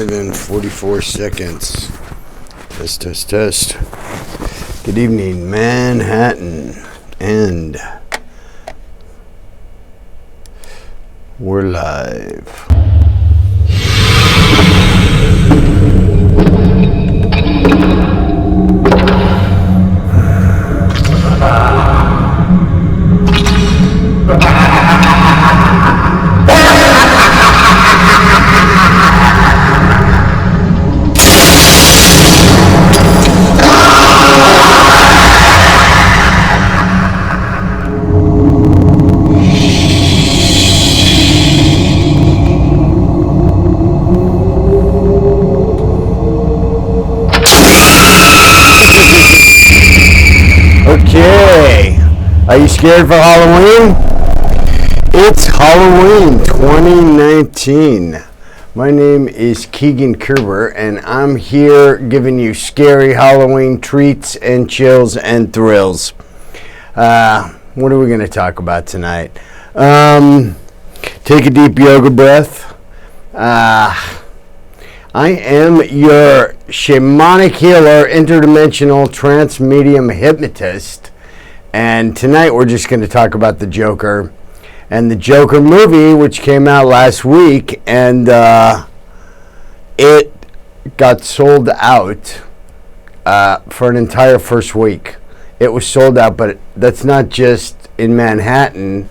Live in 44 seconds. Test, test, test. Good evening, Manhattan. And we're live. Okay, are you scared for Halloween? It's Halloween 2019. My name is Keegan Kerber, and I'm here giving you scary Halloween treats and chills and thrills. What are we going to talk about tonight? Take a deep yoga breath. I am your shamanic healer, interdimensional trance medium hypnotist, and tonight we're just going to talk about the Joker and the Joker movie, which came out last week, and it got sold out for an entire first week. It was sold out, but that's not just in Manhattan.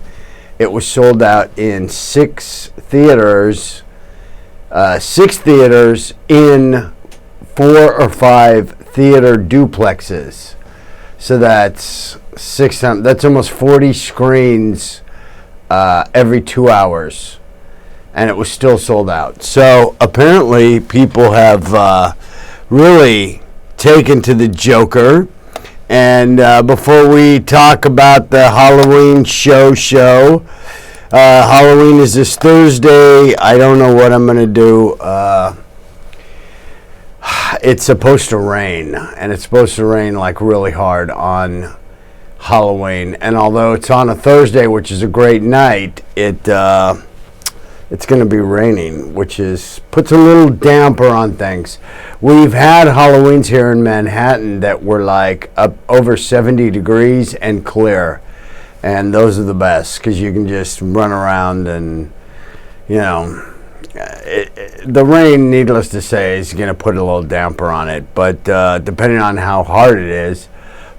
It was sold out in six theaters in 4 or 5 theater duplexes. So that's that's almost 40 screens every 2 hours, and it was still sold out. So apparently people have really taken to the Joker. And before we talk about the Halloween show, Halloween is this Thursday. I don't know what I'm going to do. It's supposed to rain, and it's supposed to rain like really hard on Halloween. And although it's on a Thursday, which is a great night, it's going to be raining, which puts a little damper on things. We've had Halloweens here in Manhattan that were like up over 70 degrees and clear. And those are the best because you can just run around and, you know, the rain, needless to say, is going to put a little damper on it. But depending on how hard it is.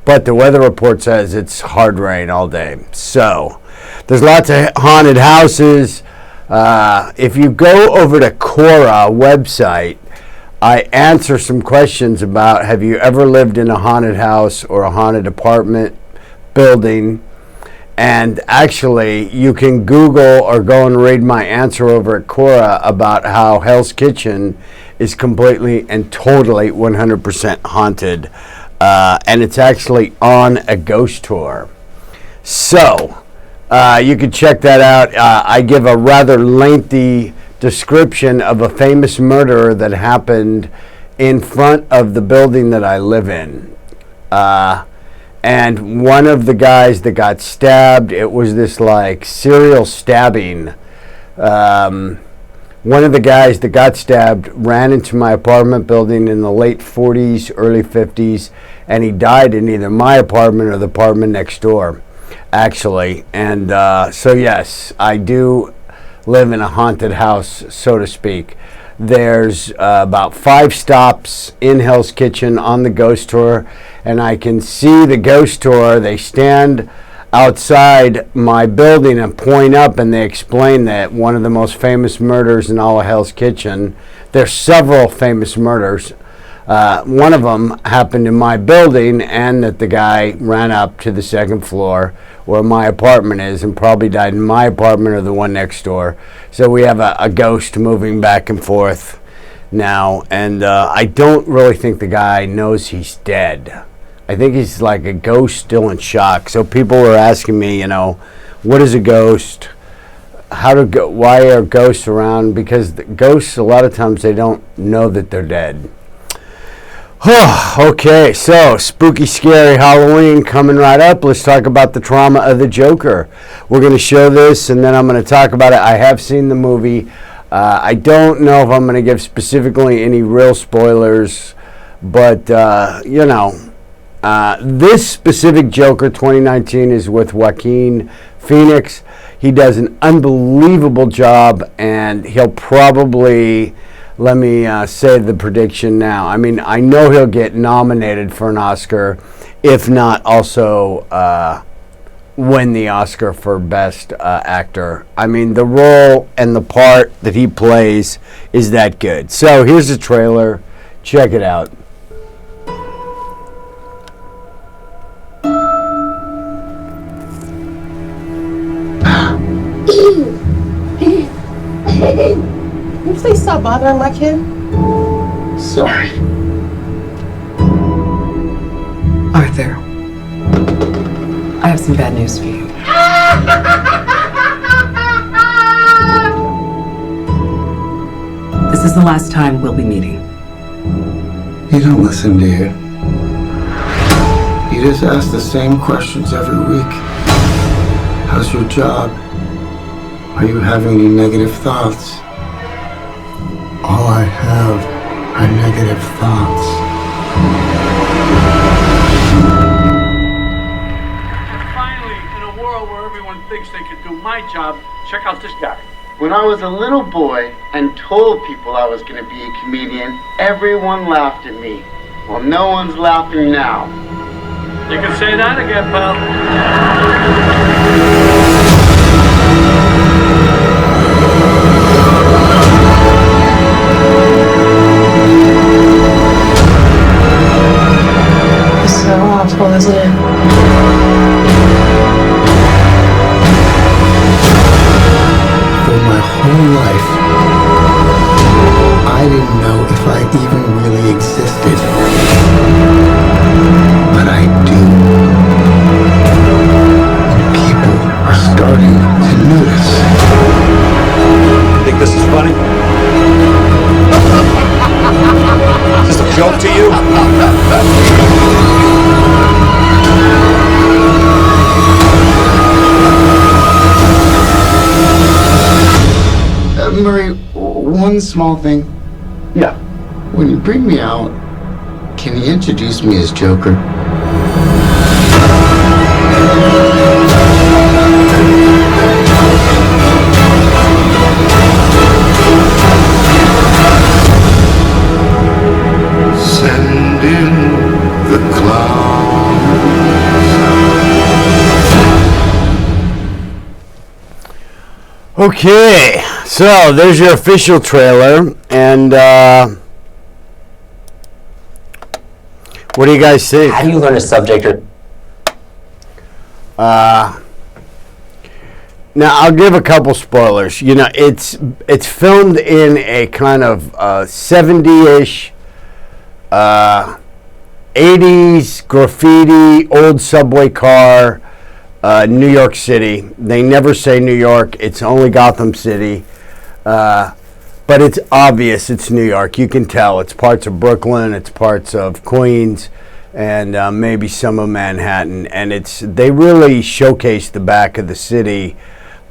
But the weather report says it's hard rain all day. So there's lots of haunted houses. If you go over to Quora website, I answer some questions about have you ever lived in a haunted house or a haunted apartment building. And actually, you can Google or go and read my answer over at Quora about how Hell's Kitchen is completely and totally 100% haunted. And it's actually on a ghost tour. So, you can check that out. I give a rather lengthy description of a famous murder that happened in front of the building that I live in. And one of the guys that got stabbed, it was this like serial stabbing. One of the guys that got stabbed ran into my apartment building in the late 40s, early 50s, and he died in either my apartment or the apartment next door, actually. And so yes, I do live in a haunted house, so to speak. There's about 5 stops in Hell's Kitchen on the ghost tour, and I can see the ghost tour. They stand outside my building and point up, and they explain that one of the most famous murders in all of Hell's Kitchen, there's several famous murders. One of them happened in my building, and that the guy ran up to the 2nd floor where my apartment is and probably died in my apartment or the one next door. So we have a ghost moving back and forth now, and I don't really think the guy knows he's dead. I think he's like a ghost still in shock. So people are asking me, you know, what is a ghost? Why are ghosts around? Because the ghosts, a lot of times, they don't know that they're dead. Okay, so spooky, scary Halloween coming right up. Let's talk about the trauma of the Joker. We're going to show this, and then I'm going to talk about it. I have seen the movie. I don't know if I'm going to give specifically any real spoilers, but this specific Joker 2019 is with Joaquin Phoenix. He does an unbelievable job, and he'll probably, let me say the prediction now. I mean, I know he'll get nominated for an Oscar, if not also win the Oscar for Best Actor. I mean, the role and the part that he plays is that good. So here's the trailer. Check it out. Can you please stop bothering my kid? Sorry. Arthur, I have some bad news for you. This is the last time we'll be meeting. You don't listen, do you? You just ask the same questions every week. How's your job? Are you having any negative thoughts? All I have are negative thoughts. And finally, in a world where everyone thinks they can do my job, check out this guy. When I was a little boy and told people I was going to be a comedian, everyone laughed at me. Well, no one's laughing now. You can say that again, pal. It's so awful, isn't it? For my whole life, I didn't know if I even really existed. But I do. And people are starting to notice. Think this is funny? Is this a joke to you? Murray, one small thing. Yeah. When you bring me out, can you introduce me as Joker? Send in the clouds. Okay, so there's your official trailer, and what do you guys think? How do you learn a subject or Now, I'll give a couple spoilers. You know, it's filmed in a kind of 70-ish, 80s graffiti, old subway car, New York City. They never say New York. It's only Gotham City. But it's obvious it's New York. You can tell. It's parts of Brooklyn. It's parts of Queens. And maybe some of Manhattan. And they really showcase the back of the city,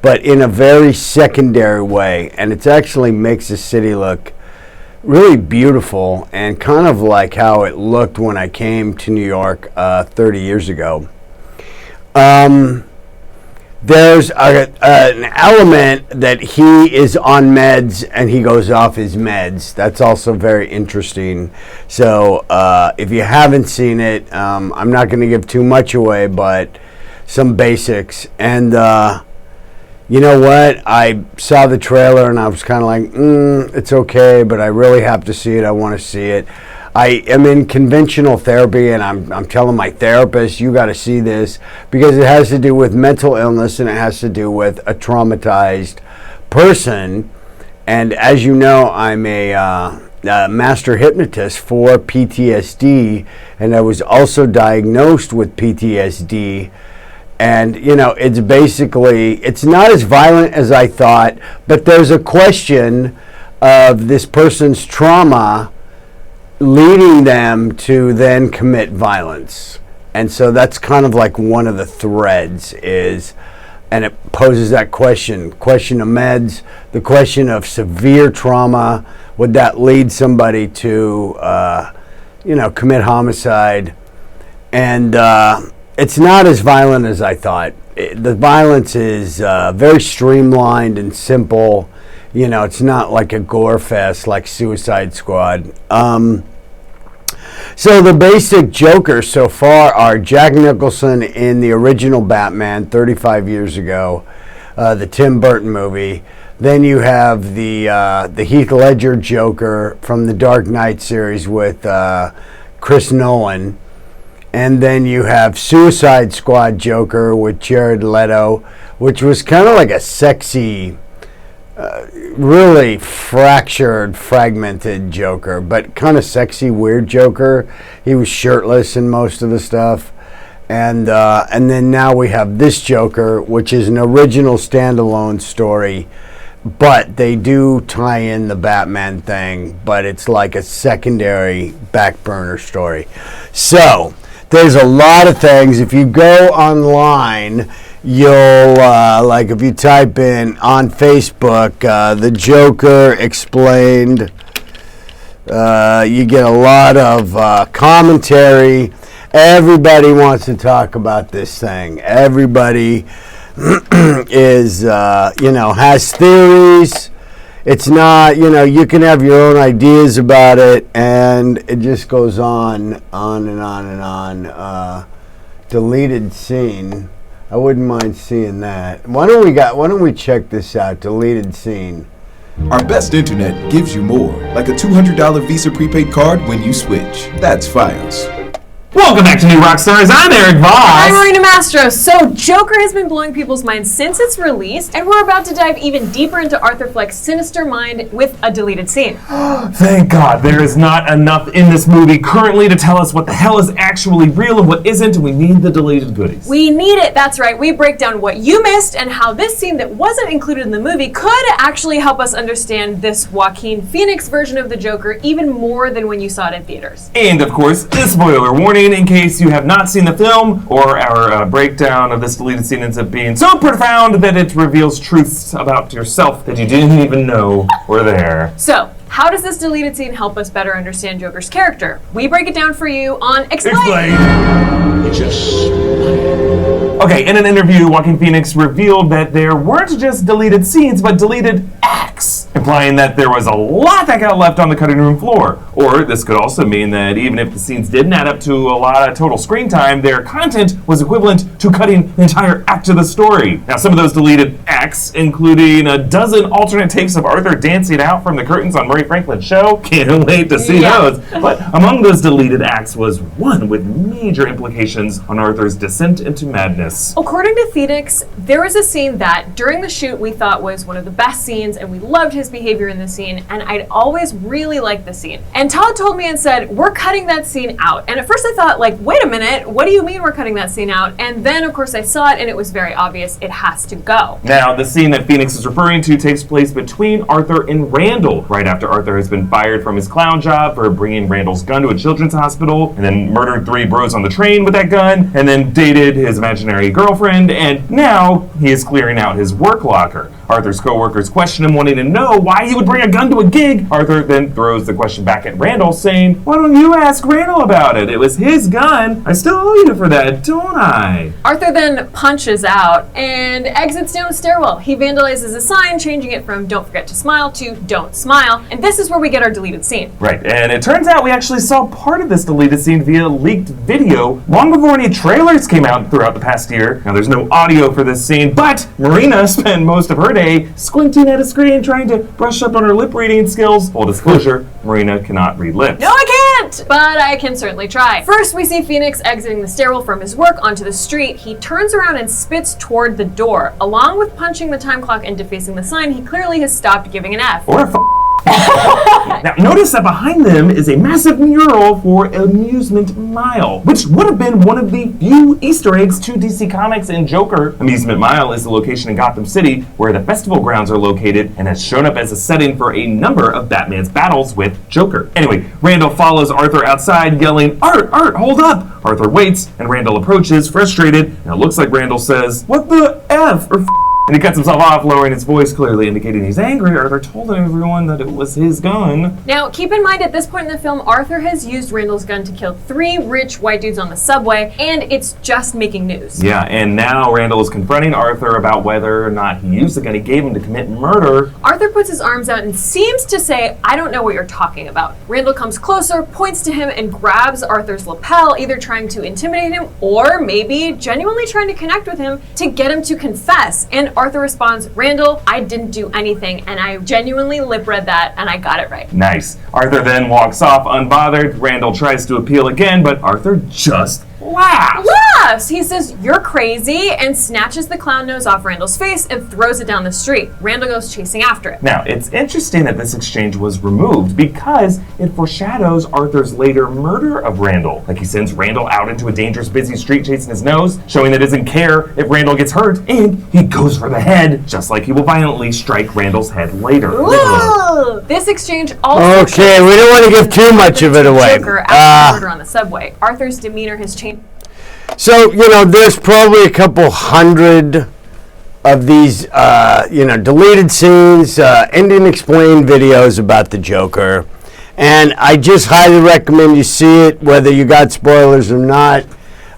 but in a very secondary way. And it actually makes the city look really beautiful and kind of like how it looked when I came to New York 30 years ago. There's an element that he is on meds and he goes off his meds. That's also very interesting. So if you haven't seen it, I'm not going to give too much away, but some basics. And you know what? I saw the trailer and I was kind of like, it's okay, but I really have to see it. I want to see it. I am in conventional therapy, and I'm telling my therapist, you got to see this, because it has to do with mental illness and it has to do with a traumatized person. And as you know, I'm a master hypnotist for PTSD, and I was also diagnosed with PTSD. And, you know, it's basically, it's not as violent as I thought, but there's a question of this person's trauma leading them to then commit violence. And so that's kind of like one of the threads is, and it poses that question of meds, the question of severe trauma. Would that lead somebody to, commit homicide? And it's not as violent as I thought. The violence is very streamlined and simple. It's not like a gore fest like Suicide Squad. So the basic Jokers so far are Jack Nicholson in the original Batman 35 years ago, the Tim Burton movie. Then you have the Heath Ledger Joker from the Dark Knight series with Chris Nolan. And then you have Suicide Squad Joker with Jared Leto, which was kind of like a sexy, really fractured, fragmented Joker, but kind of sexy, weird Joker. He was shirtless in most of the stuff. And then now we have this Joker, which is an original standalone story, but they do tie in the Batman thing, but it's like a secondary back burner story. So there's a lot of things. If you go online, you'll, if you type in on Facebook, the Joker explained, you get a lot of commentary. Everybody wants to talk about this thing. Everybody is, has theories. It's not, you can have your own ideas about it, and it just goes on and on and on. Deleted scene. I wouldn't mind seeing that. Why don't we check this out? Deleted scene. Our best internet gives you more, like a $200 Visa prepaid card when you switch. That's Fios. Welcome back to New Rockstars. I'm Eric Voss. I'm Marina Mastro. So, Joker has been blowing people's minds since its release, and we're about to dive even deeper into Arthur Fleck's sinister mind with a deleted scene. Thank God there is not enough in this movie currently to tell us what the hell is actually real and what isn't. We need the deleted goodies. We need it. That's right. We break down what you missed and how this scene that wasn't included in the movie could actually help us understand this Joaquin Phoenix version of the Joker even more than when you saw it in theaters. And, of course, a spoiler warning in case you have not seen the film or our breakdown of this deleted scene ends up being so profound that it reveals truths about yourself that you didn't even know were there. So, how does this deleted scene help us better understand Joker's character? We break it down for you on Explain. Okay, in an interview, Joaquin Phoenix revealed that there weren't just deleted scenes, but deleted acts, implying that there was a lot that got left on the cutting room floor. Or this could also mean that even if the scenes didn't add up to a lot of total screen time, their content was equivalent to cutting an entire act of the story. Now, some of those deleted acts, including a dozen alternate takes of Arthur dancing out from the curtains on Murray Franklin's show. Can't wait to see those. But among those deleted acts was one with major implications on Arthur's descent into madness. According to Phoenix, there was a scene that, during the shoot, we thought was one of the best scenes, and we loved his behavior in the scene, and I'd always really liked the scene. And Todd told me and said, we're cutting that scene out. And at first I thought, wait a minute, what do you mean we're cutting that scene out? And then, of course, I saw it, and it was very obvious it has to go. Now, the scene that Phoenix is referring to takes place between Arthur and Randall, right after Arthur has been fired from his clown job for bringing Randall's gun to a children's hospital, and then murdered 3 bros on the train with that gun, and then dated his imaginary girlfriend, and now he is clearing out his work locker. Arthur's co-workers question him, wanting to know why he would bring a gun to a gig. Arthur then throws the question back at Randall, saying, why don't you ask Randall about it? It was his gun. I still owe you for that, don't I? Arthur then punches out and exits down a stairwell. He vandalizes a sign, changing it from don't forget to smile to don't smile. And this is where we get our deleted scene. Right, and it turns out we actually saw part of this deleted scene via leaked video long before any trailers came out throughout the past year. Now, there's no audio for this scene, but Marina spent most of her day squinting at a screen trying to brush up on her lip reading skills. Full disclosure, Marina cannot read lips. No, I can't! But I can certainly try. First, we see Phoenix exiting the stairwell from his work onto the street. He turns around and spits toward the door. Along with punching the time clock and defacing the sign, he clearly has stopped giving an F. Or a Now, notice that behind them is a massive mural for Amusement Mile, which would have been one of the few Easter eggs to DC Comics and Joker. Amusement Mile is the location in Gotham City where the festival grounds are located and has shown up as a setting for a number of Batman's battles with Joker. Anyway, Randall follows Arthur outside, yelling, "Art, hold up!" Arthur waits, and Randall approaches, frustrated, and it looks like Randall says, "What the F?" or and he cuts himself off, lowering his voice, clearly indicating he's angry. Arthur told everyone that it was his gun. Now, keep in mind, at this point in the film, Arthur has used Randall's gun to kill 3 rich white dudes on the subway, and it's just making news. Yeah, and now Randall is confronting Arthur about whether or not he used the gun he gave him to commit murder. Arthur puts his arms out and seems to say, "I don't know what you're talking about." Randall comes closer, points to him, and grabs Arthur's lapel, either trying to intimidate him or maybe genuinely trying to connect with him to get him to confess. And Arthur responds, "Randall, I didn't do anything," and I genuinely lip read that and I got it right. Nice. Arthur then walks off unbothered. Randall tries to appeal again, but Arthur just laughs. He says, "You're crazy," and snatches the clown nose off Randall's face and throws it down the street. Randall goes chasing after it. Now, it's interesting that this exchange was removed because it foreshadows Arthur's later murder of Randall. Like, he sends Randall out into a dangerous, busy street chasing his nose, showing that he doesn't care if Randall gets hurt, and he goes for the head, just like he will violently strike Randall's head later. Ooh. This exchange also Okay, we don't want to give too much of it away. Joker after the murder on the subway. Arthur's demeanor has changed. So, there's probably a couple hundred of these, deleted scenes, ending explained videos about the Joker. And I just highly recommend you see it, whether you got spoilers or not.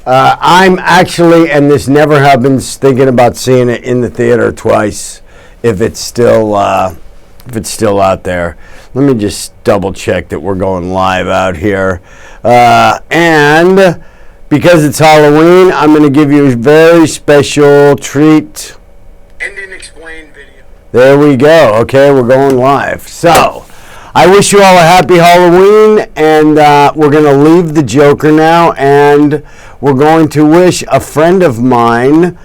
I'm actually, and this never happens, thinking about seeing it in the theater twice if it's still out there. Let me just double check that we're going live out here. And because it's Halloween, I'm going to give you a very special treat. Ending explained video. There we go. Okay, we're going live. So, I wish you all a happy Halloween, and we're going to leave the Joker now, and we're going to wish a friend of mine,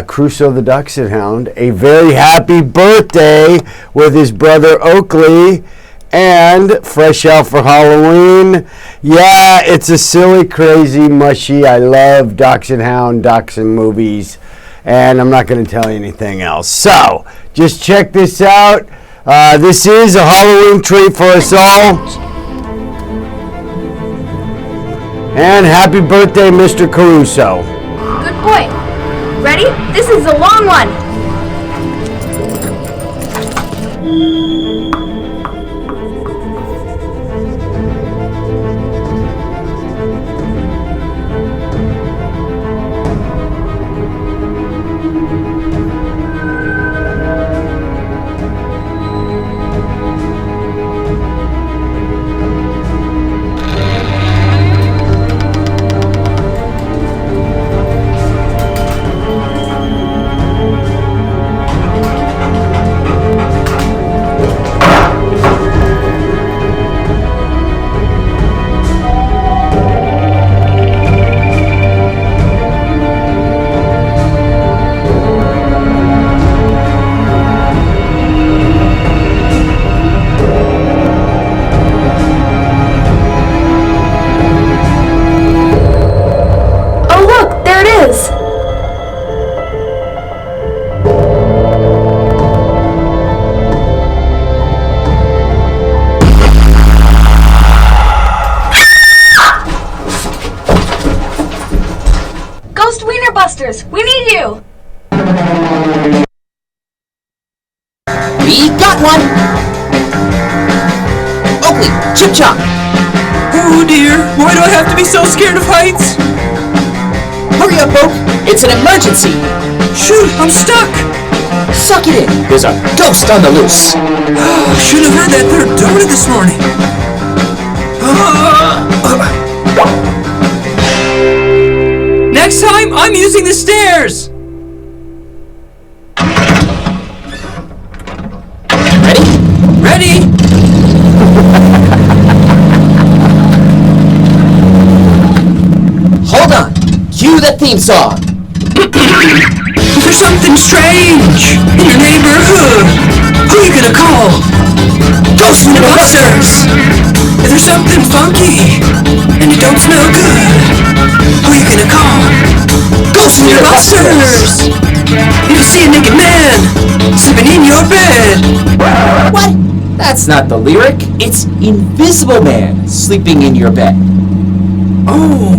Crusoe the Dachshund Hound, a very happy birthday with his brother Oakley. And fresh out for Halloween. Yeah, it's a silly, crazy, mushy. I love Dachshund Hound, Dachshund movies. And I'm not going to tell you anything else. So, just check this out. This is a Halloween treat for us all. And happy birthday, Mr. Caruso. Good boy. Ready? This is a long one. Ghostbusters, we need you! We got one! Oakley, Chip Chop! Oh dear, why do I have to be so scared of heights? Hurry up, Oak! It's an emergency! Shoot, I'm stuck! Suck it in! There's a ghost on the loose! Should have had that third donut this morning! Next time, I'm using the stairs! Ready? Ready! Hold on! Cue the theme song! There's something strange in your neighborhood! Who are you gonna call? Ghostbusters! If there's something funky and it don't smell good, who you gonna call? Ghostbusters! If you see a naked man sleeping in your bed. What? That's not the lyric. It's Invisible Man sleeping in your bed. Oh.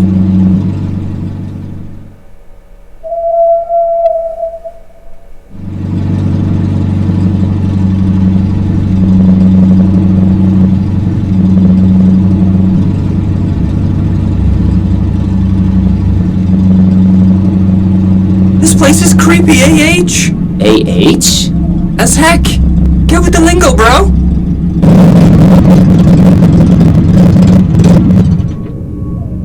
This place is creepy, AH. AH? As heck. Get with the lingo, bro.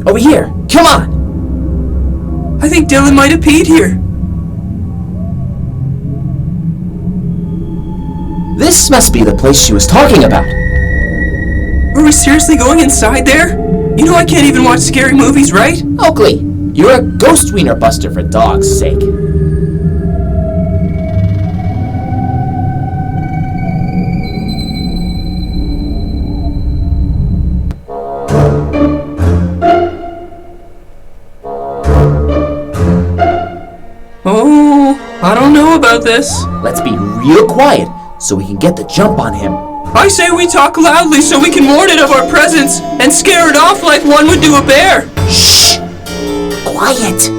Over here. Come on. I think Dylan might have peed here. This must be the place she was talking about. Are we seriously going inside there? You know I can't even watch scary movies, right? Oakley, you're a ghost wiener buster for dog's sake. Oh, I don't know about this. Let's be real quiet so we can get the jump on him. I say we talk loudly so we can warn it of our presence and scare it off like one would do a bear. Shh! Quiet!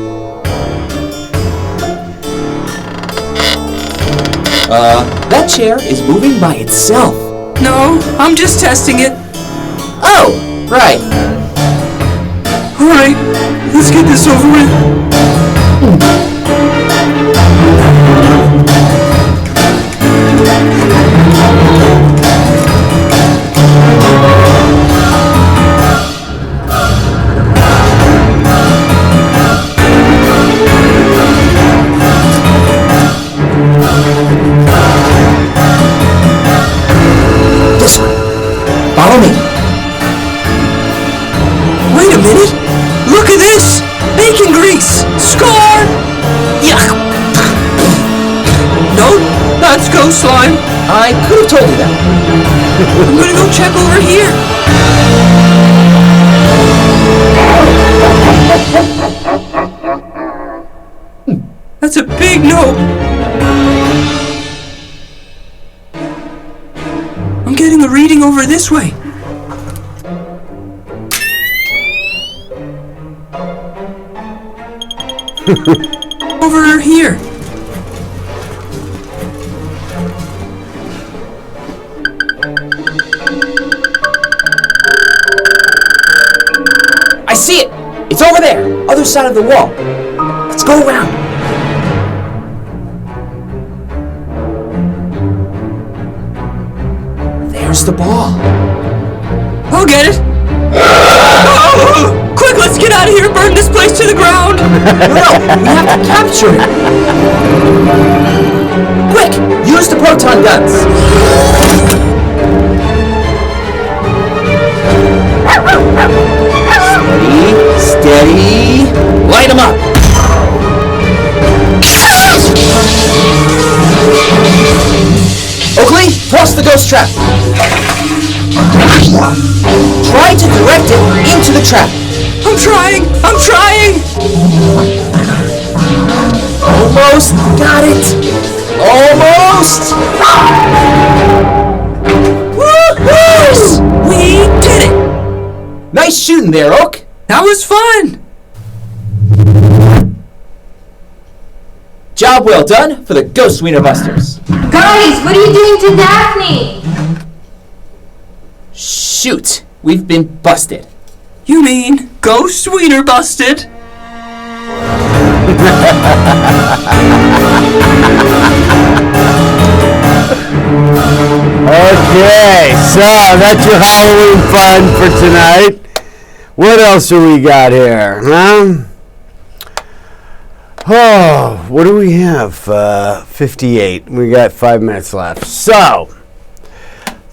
That chair is moving by itself. No, I'm just testing it. Oh, right. Alright, let's get this over with. This one. Follow me. Wait a minute! Look at this! Bacon grease! Score! Yuck! Nope, that's ghost slime. I could have told you that. I'm gonna go check over here. That's a big no. I'm getting a reading over this way. Over here. I see it! It's over there, other side of the wall. Let's go around. There's the ball. I'll get it. Oh, quick, let's get out of here. Burn this place to the ground. No, we have to capture it. Quick, use the proton guns. Steady. Light them up. Oakley, toss the ghost trap. Try to direct it into the trap. I'm trying. Almost got it. Almost. Woo-hoo! We did it. Nice shooting there, Oak. That was fun. Job well done for the Ghost Wiener Busters. Guys, what are you doing to Daphne? Shoot, we've been busted. You mean Ghost Wiener busted? Okay, so that's your Halloween fun for tonight. What else do we got here, huh? Oh, what do we have? 58. We got 5 minutes left. So,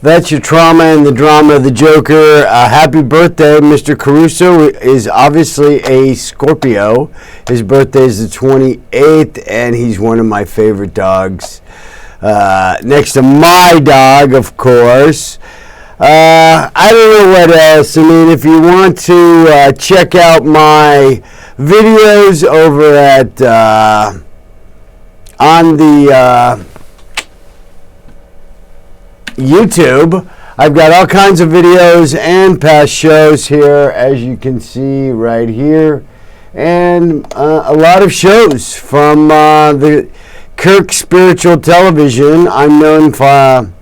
that's your trauma and the drama of the Joker. Happy birthday. Mr. Caruso is obviously a Scorpio. His birthday is the 28th, and he's one of my favorite dogs. Next to my dog, of course. I don't know what else. I mean, if you want to check out my videos over at on the YouTube, I've got all kinds of videos and past shows here, as you can see right here, and a lot of shows from the Kirk Spiritual Television. I'm known for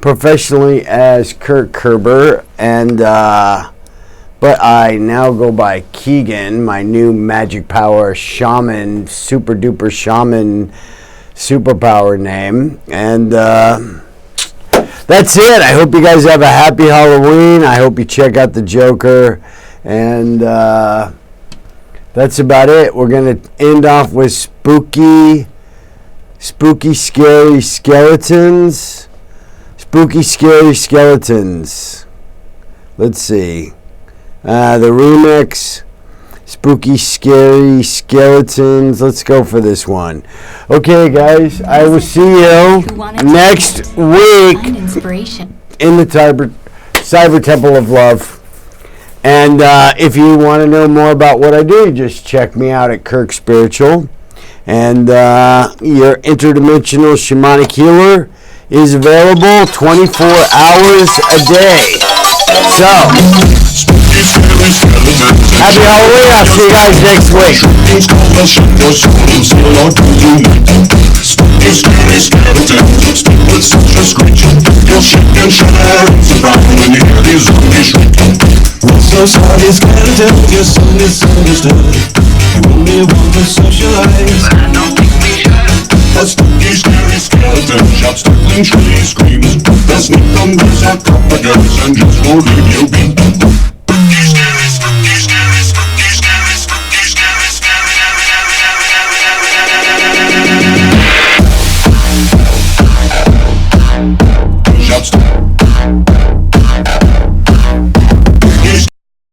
professionally as Keegan Kerber, and but I now go by Keegan, my new magic power shaman, super duper shaman superpower name. And that's it. I hope you guys have a happy Halloween. I hope you check out the Joker, and that's about it. We're gonna end off with spooky scary skeletons. Spooky Scary Skeletons. Let's see. The remix. Spooky Scary Skeletons. Let's go for this one. Okay, guys. I will see you next week in the Cyber Temple of Love. And if you want to know more about what I do, just check me out at Kirk Spiritual. And your interdimensional shamanic healer is available 24 hours a day. So, happy Halloween. I'll see you guys next week. A spooky, scary skeleton shouts, startling, shrilly screams. They'll sneak from those sarcophagus and just won't leave you be.